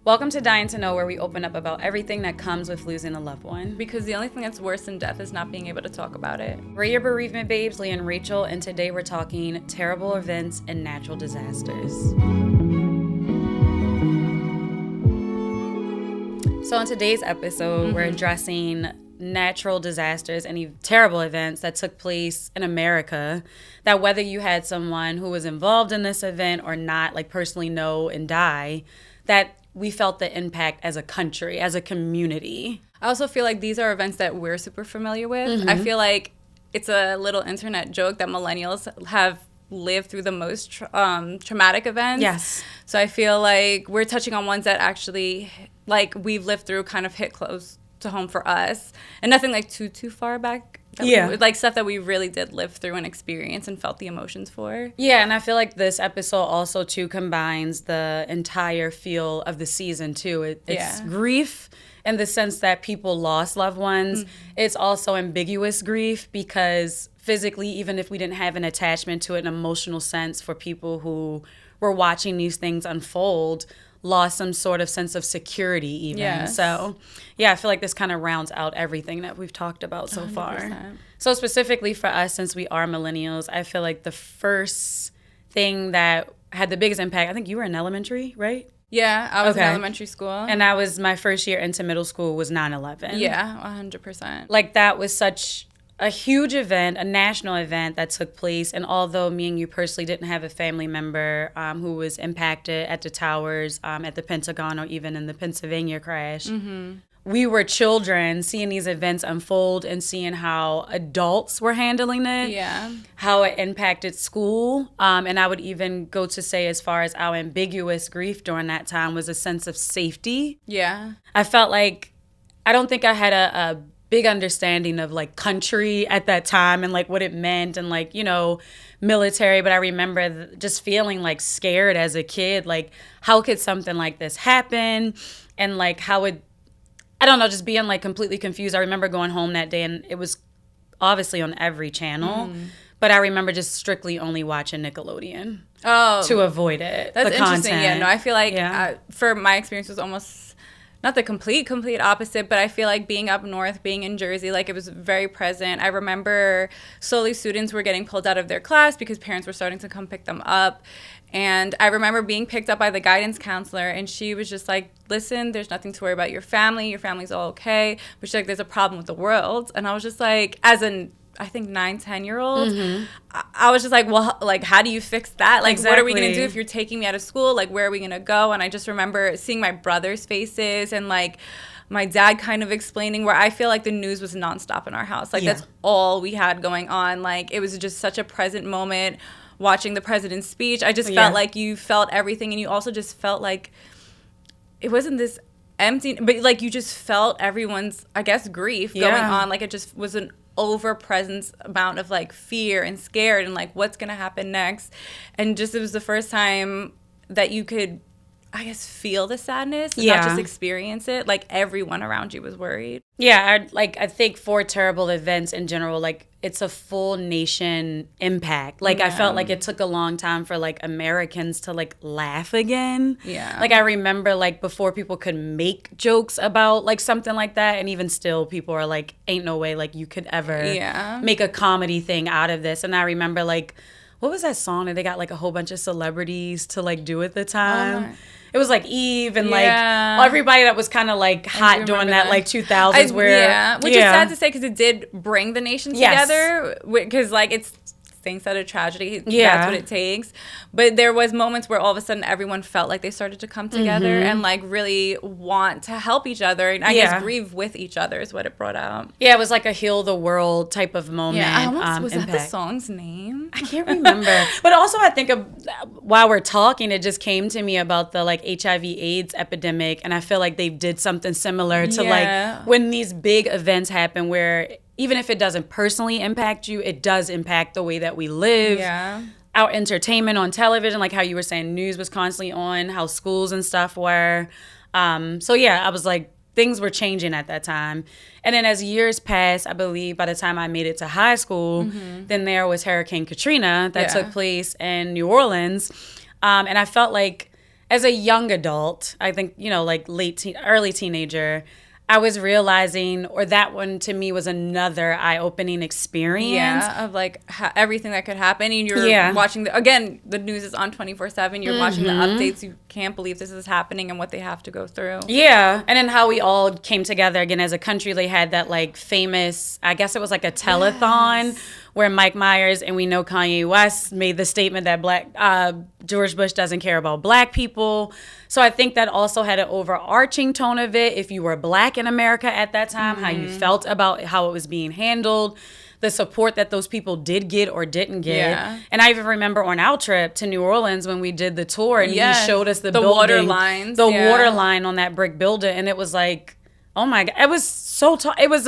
Welcome to Dying to Know, where we open up about everything that comes with losing a loved one. Because the only thing that's worse than death is not being able to talk about it. We're your bereavement babes, Leah and Rachel, and today we're talking terrible events and natural disasters. So in today's episode, we're addressing natural disasters and terrible events that took place in America, that whether you had someone who was involved in this event or not, like personally know and die, that we felt the impact as a country, as a community. I also feel like these are events that we're super familiar with. I feel like it's a little internet joke that millennials have lived through the most traumatic events. Yes. So I feel like we're touching on ones that actually, like, we've lived through, kind of hit close to home for us. And nothing like too far back. Like stuff that we really did live through and experience and felt the emotions for. Yeah, and I feel like this episode also too combines the entire feel of the season too. It's grief in the sense that people lost loved ones. It's also ambiguous grief because physically, even if we didn't have an attachment to it, an emotional sense for people who were watching these things unfold, lost some sort of sense of security even. Yes. So, yeah, I feel like this kind of rounds out everything that we've talked about so 100%. far. So specifically for us, since we are millennials, I feel like the first thing that had the biggest impact, I think you were in elementary, right? Yeah, I was in elementary school. And that was my first year into middle school was 9/11. Yeah, 100%. Like that was such a huge event, a national event that took place. And although me and you personally didn't have a family member who was impacted at the towers, at the Pentagon, or even in the Pennsylvania crash, we were children seeing these events unfold and seeing how adults were handling it, how it impacted school. And I would even go to say as far as our ambiguous grief during that time was a sense of safety. Yeah. I felt like, I don't think I had a big understanding of like country at that time and like what it meant and like, you know, military. But I remember just feeling like scared as a kid, like how could something like this happen? And like how would, I don't know, just being like completely confused. I remember going home that day and it was obviously on every channel, but I remember just strictly only watching Nickelodeon to avoid it. That's the interesting. content. Yeah, no, I feel like for my experience was almost not the complete opposite, but I feel like being up north, being in Jersey, like it was very present. I remember slowly students were getting pulled out of their class because parents were starting to come pick them up. And I remember being picked up by the guidance counselor, and she was just like, listen, there's nothing to worry about your family's all okay. But she's like, there's a problem with the world. And I was just like, as an, I think 9-10-year-old, I was just like, well, like, how do you fix that? Like, what are we going to do if you're taking me out of school? Like, where are we going to go? And I just remember seeing my brother's faces and like my dad kind of explaining, where I feel like the news was nonstop in our house. Like, that's all we had going on. Like, it was just such a present moment watching the president's speech. I just felt like you felt everything, and you also just felt like it wasn't this empty, but like you just felt everyone's, I guess, grief going on. Like, it just was an over-presence amount of like fear and scared and like what's gonna happen next. And just it was the first time that you could, I guess, feel the sadness and not just experience it. Like everyone around you was worried. Yeah, I think for terrible events in general, like it's a full nation impact. Like I felt like it took a long time for like Americans to like laugh again. Yeah. Like I remember like before people could make jokes about like something like that, and even still people are like, ain't no way like you could ever make a comedy thing out of this. And I remember like, what was that song that they got like a whole bunch of celebrities to like do at the time? It was like Eve and like everybody that was kind of like hot during that like 2000s which is sad to say because it did bring the nation together, because like it's things that are tragedy, that's what it takes. But there was moments where all of a sudden everyone felt like they started to come together and like really want to help each other, and I guess grieve with each other is what it brought out. Yeah, it was like a heal the world type of moment. Was that the song's name? I can't remember. But also I think while we're talking, it just came to me about the like HIV/AIDS epidemic, and I feel like they did something similar to like when these big events happen where even if it doesn't personally impact you, it does impact the way that we live. Yeah. Our entertainment on television, like how you were saying, news was constantly on, how schools and stuff were. So yeah, I was like, things were changing at that time. And then as years passed, I believe by the time I made it to high school, then there was Hurricane Katrina that took place in New Orleans. And I felt like as a young adult, I think, like early teenager, I was realizing, or that one to me was another eye-opening experience. Yeah, of like everything that could happen. And you're watching, the news is on 24/7. You're watching the updates. You can't believe this is happening and what they have to go through. Yeah, and then how we all came together again as a country. They had that like famous, I guess it was like a telethon where Mike Myers and we know Kanye West made the statement that George Bush doesn't care about black people. So I think that also had an overarching tone of it. If you were black in America at that time, how you felt about how it was being handled, the support that those people did get or didn't get. Yeah. And I even remember on our trip to New Orleans when we did the tour and he showed us the building, water lines. The water line on that brick building. And it was like, oh my God, it was so tall. It was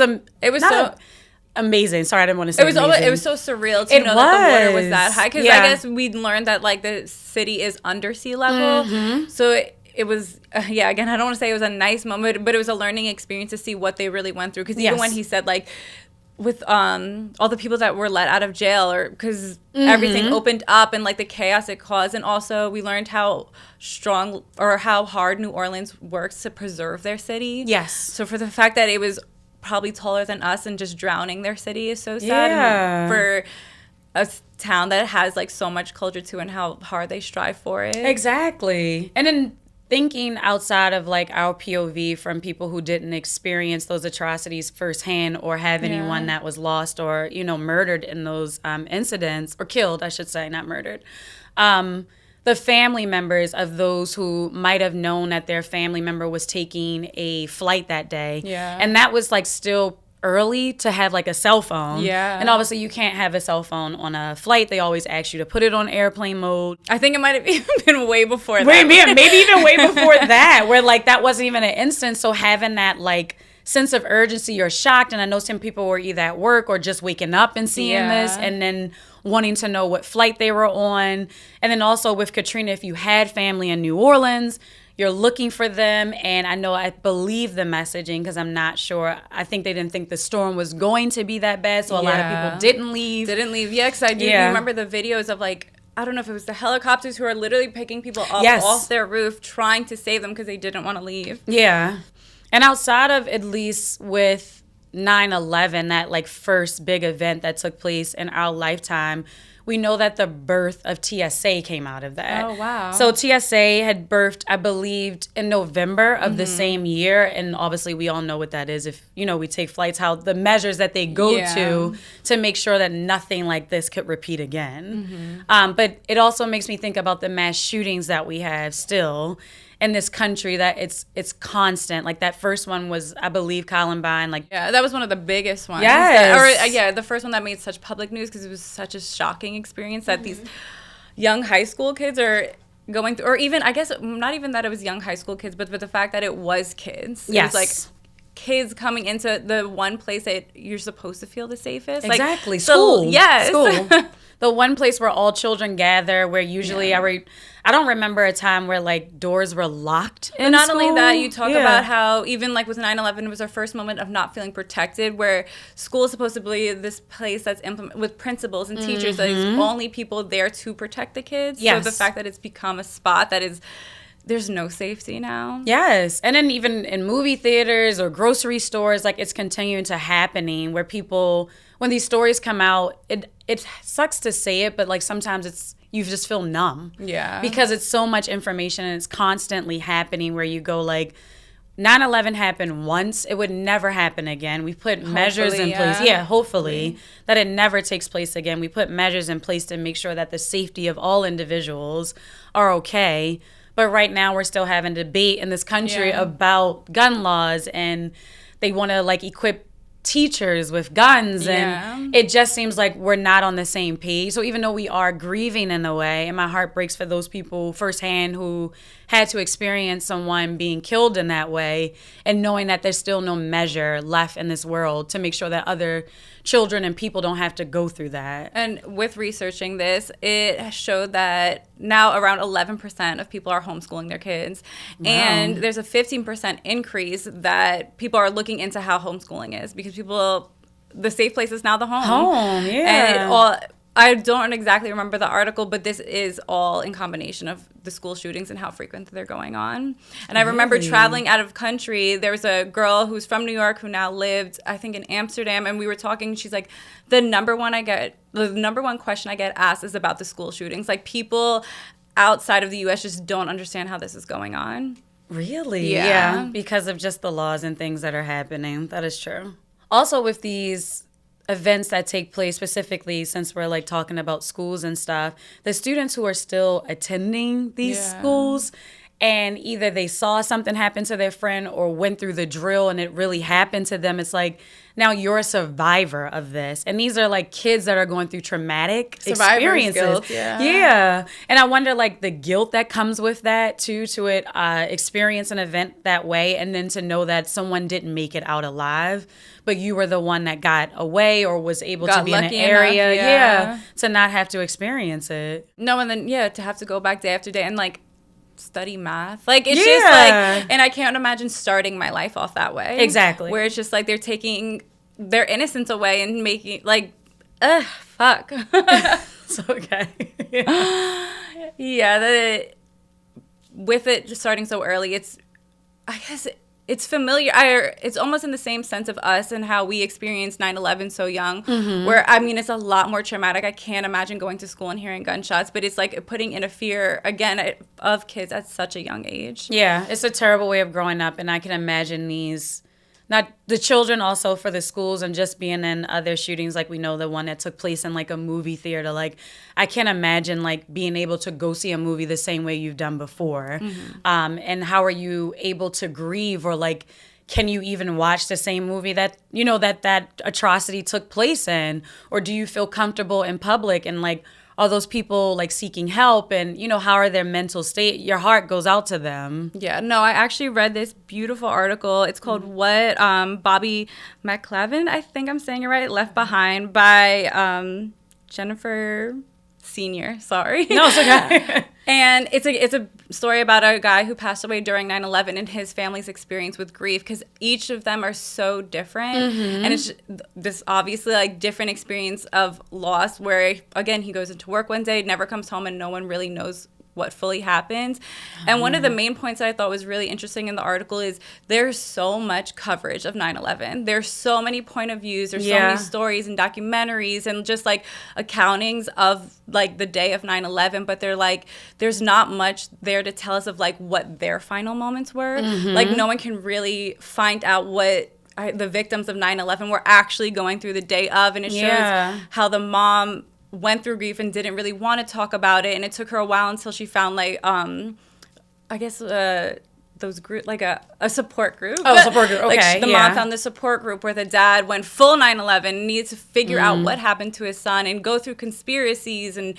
amazing. Sorry, I didn't want to say amazing. It was so surreal to know that the water was that high. Because I guess we'd learned that like the city is under sea level. So it was, again, I don't want to say it was a nice moment, but it was a learning experience to see what they really went through. Because even when he said like, with all the people that were let out of jail, or because everything opened up and like the chaos it caused, and also we learned how strong or how hard New Orleans works to preserve their city. Yes. So for the fact that it was probably taller than us and just drowning their city is so sad. Yeah. For a town that has like so much culture too, and how hard they strive for it. Exactly. And then thinking outside of like our POV from people who didn't experience those atrocities firsthand or have anyone that was lost or, murdered in those incidents, or killed, I should say, not murdered. The family members of those who might have known that their family member was taking a flight that day. Yeah. And that was like still early to have like a cell phone. Yeah. And obviously you can't have a cell phone on a flight. They always ask you to put it on airplane mode. I think it might have even been way before that. Maybe even way before that, where like that wasn't even an instance. So having that like sense of urgency or shocked, and I know some people were either at work or just waking up and seeing this, and then wanting to know what flight they were on. And then also with Katrina, if you had family in New Orleans, you're looking for them. And I believe the messaging, because I'm not sure. I think they didn't think the storm was going to be that bad. So a lot of people didn't leave. Yeah, because I do remember the videos of like, I don't know if it was the helicopters who are literally picking people up off their roof, trying to save them because they didn't want to leave. Yeah. And outside of at least with 9/11, that like first big event that took place in our lifetime, we know that the birth of TSA came out of that. Oh, wow. So TSA had birthed, I believed, in November of the same year. And obviously we all know what that is. If, we take flights, how the measures that they go to make sure that nothing like this could repeat again. But it also makes me think about the mass shootings that we have still in this country, that it's constant. Like that first one was, I believe, Columbine. Like, yeah, that was one of the biggest ones. Yes. The first one that made such public news because it was such a shocking experience that these young high school kids are going through, or even, I guess, not even that it was young high school kids, but the fact that it was kids. It was like kids coming into the one place that you're supposed to feel the safest. Exactly. Like, school. Yes. School. The one place where all children gather, where usually I don't remember a time where like doors were locked in not school. Only that, you talk about how even like with 9/11 it was our first moment of not feeling protected, where school is supposed to be this place that's with principals and teachers that is only people there to protect the kids. Yes. So the fact that it's become a spot that is, there's no safety now. Yes. And then even in movie theaters or grocery stores, like it's continuing to happening where people, when these stories come out, it sucks to say it, but like sometimes you just feel numb. Yeah. Because it's so much information and it's constantly happening, where you go like, 9/11 happened once, it would never happen again. We put measures in place. Yeah, hopefully that it never takes place again. We put measures in place to make sure that the safety of all individuals are okay. But right now we're still having debate in this country about gun laws, and they want to like equip teachers with guns, and it just seems like we're not on the same page. So even though we are grieving in a way, and my heart breaks for those people firsthand who had to experience someone being killed in that way, and knowing that there's still no measure left in this world to make sure that other children and people don't have to go through that. And with researching this, it showed that now around 11% of people are homeschooling their kids. Wow. And there's a 15% increase that people are looking into how homeschooling is, because the safe place is now the home. Yeah. And I don't exactly remember the article, but this is all in combination of the school shootings and how frequent they're going on. And I remember traveling out of country. There was a girl who's from New York who now lived, I think, in Amsterdam, and we were talking. She's like, the number one question I get asked is about the school shootings. Like, people outside of the U.S. just don't understand how this is going on. Really? Yeah. Because of just the laws and things that are happening. That is true. Also, with these events that take place, specifically since we're like talking about schools and stuff, the students who are still attending these schools, and either they saw something happen to their friend or went through the drill and it really happened to them, it's like, now you're a survivor of this. And these are like kids that are going through traumatic experiences. Guilt, yeah. And I wonder like the guilt that comes with that too, to experience an event that way, and then to know that someone didn't make it out alive, but you were the one that got away or was able to be in an area. Enough, to not have to experience it. No, and then, to have to go back day after day and like study math. Like, it's just like, and I can't imagine starting my life off that way. Exactly. Where it's just like they're taking their innocence away and making, like, fuck. It's okay. With it just starting so early, I guess it's familiar. It's almost in the same sense of us and how we experienced 9/11 so young, where, I mean, it's a lot more traumatic. I can't imagine going to school and hearing gunshots, but it's like putting in a fear, again, of kids at such a young age. Yeah, it's a terrible way of growing up, and I can imagine not the children, also for the schools, and just being in other shootings, like we know the one that took place in like a movie theater. Like, I can't imagine like being able to go see a movie the same way you've done before. And how are you able to grieve, or like, can you even watch the same movie that, you know, that atrocity took place in? Or do you feel comfortable in public, and like, are those people like seeking help, and, you know, how are their mental state? Your heart goes out to them. Yeah, no, I actually read this beautiful article. It's called What Bobby McClavin, I think I'm saying it right, Left Behind, by Jennifer Senior. Sorry. No, it's okay. And it's a story about a guy who passed away during 9/11 and his family's experience with grief, because each of them are so different. And it's this obviously like different experience of loss, where, again, he goes into work one day, never comes home, and no one really knows what fully happens. And one of the main points that I thought was really interesting in the article is there's so much coverage of 9/11. There's so many point of views. There's so many stories and documentaries and just like accountings of like the day of 9/11, but they're like, there's not much there to tell us of like what their final moments were. Like, no one can really find out what the victims of 9/11 were actually going through the day of. And it shows how the mom went through grief and didn't really want to talk about it, and it took her a while until she found like I guess those group, like a support group. Oh, a support group. Okay. Like the mom found the support group where the dad went full 9/11, needed to figure out what happened to his son and go through conspiracies, and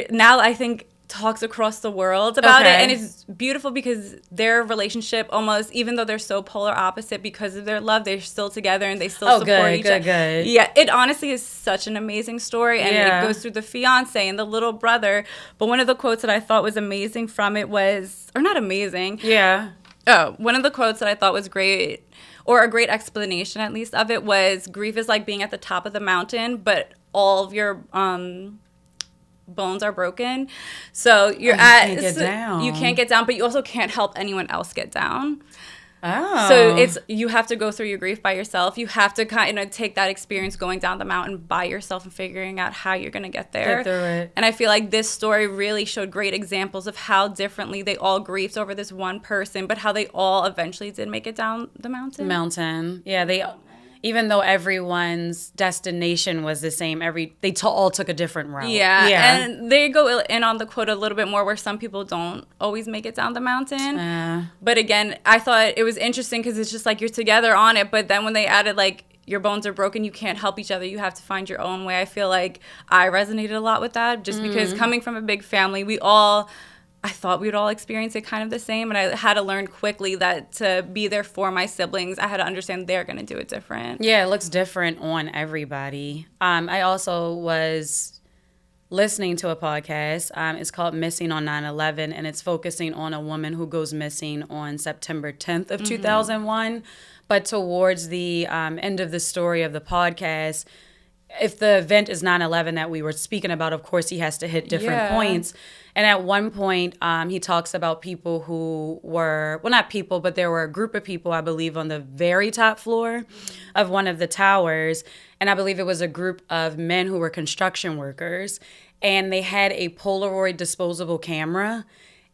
now I think talks across the world about it. And it's beautiful because their relationship, almost, even though they're so polar opposite, because of their love, they're still together and they still support each other. Good. Yeah, it honestly is such an amazing story, and it goes through the fiance and the little brother. But one of the quotes that I thought was amazing from it was, or not amazing. One of the quotes that I thought was great, or a great explanation at least of it, was grief is like being at the top of the mountain, but all of your bones are broken, so you can't get down, but you also can't help anyone else get down. So you have to go through your grief by yourself. You have to kind of take that experience going down the mountain by yourself and figuring out how you're going to get there. Get through it. And I feel like this story really showed great examples of how differently they all grieved over this one person, but how they all eventually did make it down the mountain. Yeah, even though everyone's destination was the same, they all took a different route. Yeah. And they go in on the quote a little bit more, where some people don't always make it down the mountain. But again, I thought it was interesting because it's just like you're together on it, but then when they added like your bones are broken, you can't help each other, you have to find your own way. I feel like I resonated a lot with that, just because coming from a big family, I thought we'd all experience it kind of the same, and I had to learn quickly that to be there for my siblings, I had to understand they're going to do it different. Yeah, it looks different on everybody. I also was listening to a podcast. It's called Missing on 9/11, and it's focusing on a woman who goes missing on September 10th of 2001. But towards the end of the story of the podcast, if the event is 9/11 that we were speaking about, of course, he has to hit different points. And at one point, he talks about people who were, well, not people, but there were a group of people, I believe, on the very top floor of one of the towers. And I believe it was a group of men who were construction workers. And they had a Polaroid disposable camera.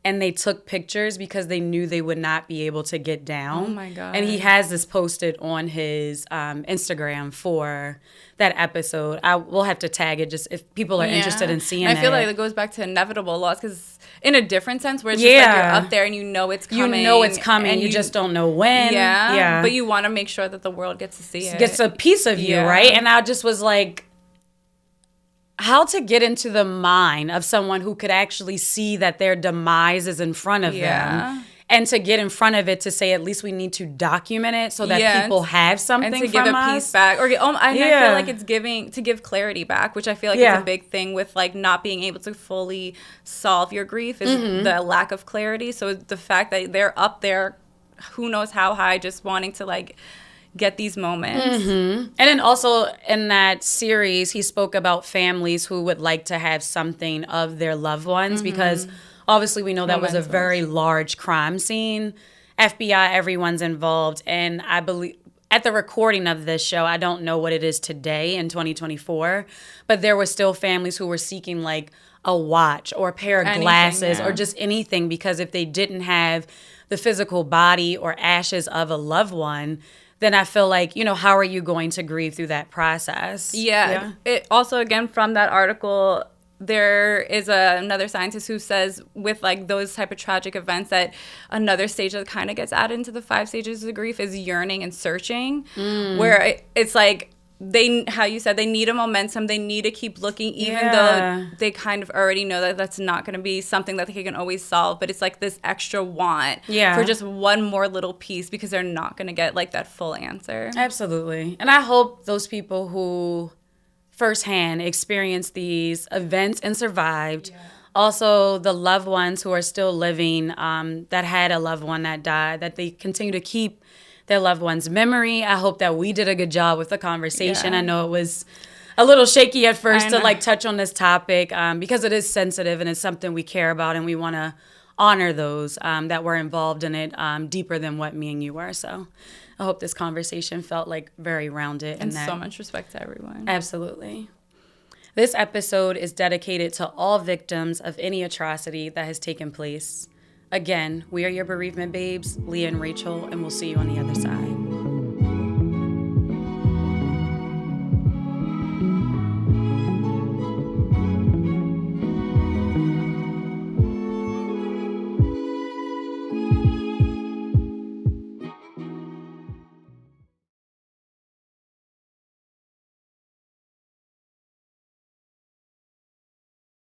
And they took pictures because they knew they would not be able to get down. Oh, my God. And he has this posted on his Instagram for that episode. I will have to tag it just if people are interested in seeing it. I feel like it goes back to inevitable loss because in a different sense where it's just like you're up there and you know it's coming. You know it's coming. And you just don't know when. Yeah. But you want to make sure that the world gets to see it. Gets a piece of you, right? And I just was like, how to get into the mind of someone who could actually see that their demise is in front of them, and to get in front of it to say, at least we need to document it so that people have something and to from give a us. piece back. Or I feel like it's to give clarity back, which I feel like is a big thing with like not being able to fully solve your grief is the lack of clarity. So the fact that they're up there, who knows how high, just wanting to like get these moments. And then also in that series, he spoke about families who would like to have something of their loved ones because obviously we know that was a very large crime scene. FBI, everyone's involved. And I believe at the recording of this show, I don't know what it is today in 2024, but there were still families who were seeking like a watch or a pair of glasses or just anything, because if they didn't have the physical body or ashes of a loved one, then I feel like, how are you going to grieve through that process? Yeah. It also, again, from that article, there is another scientist who says with like those type of tragic events that another stage that kind of gets added into the 5 stages of grief is yearning and searching, where it's like how you said, they need a momentum, they need to keep looking, even though they kind of already know that that's not going to be something that they can always solve, but it's like this extra want for just one more little piece because they're not going to get like that full answer. Absolutely. And I hope those people who firsthand experienced these events and survived, also the loved ones who are still living, that had a loved one that died, that they continue to keep their loved one's memory. I hope that we did a good job with the conversation. I know it was a little shaky at first to like touch on this topic because it is sensitive and it's something we care about, and we want to honor those that were involved in it deeper than what me and you were. So I hope this conversation felt like very rounded. And so much respect to everyone. Absolutely. This episode is dedicated to all victims of any atrocity that has taken place. Again, we are your bereavement babes, Leah and Rachel, and we'll see you on the other side.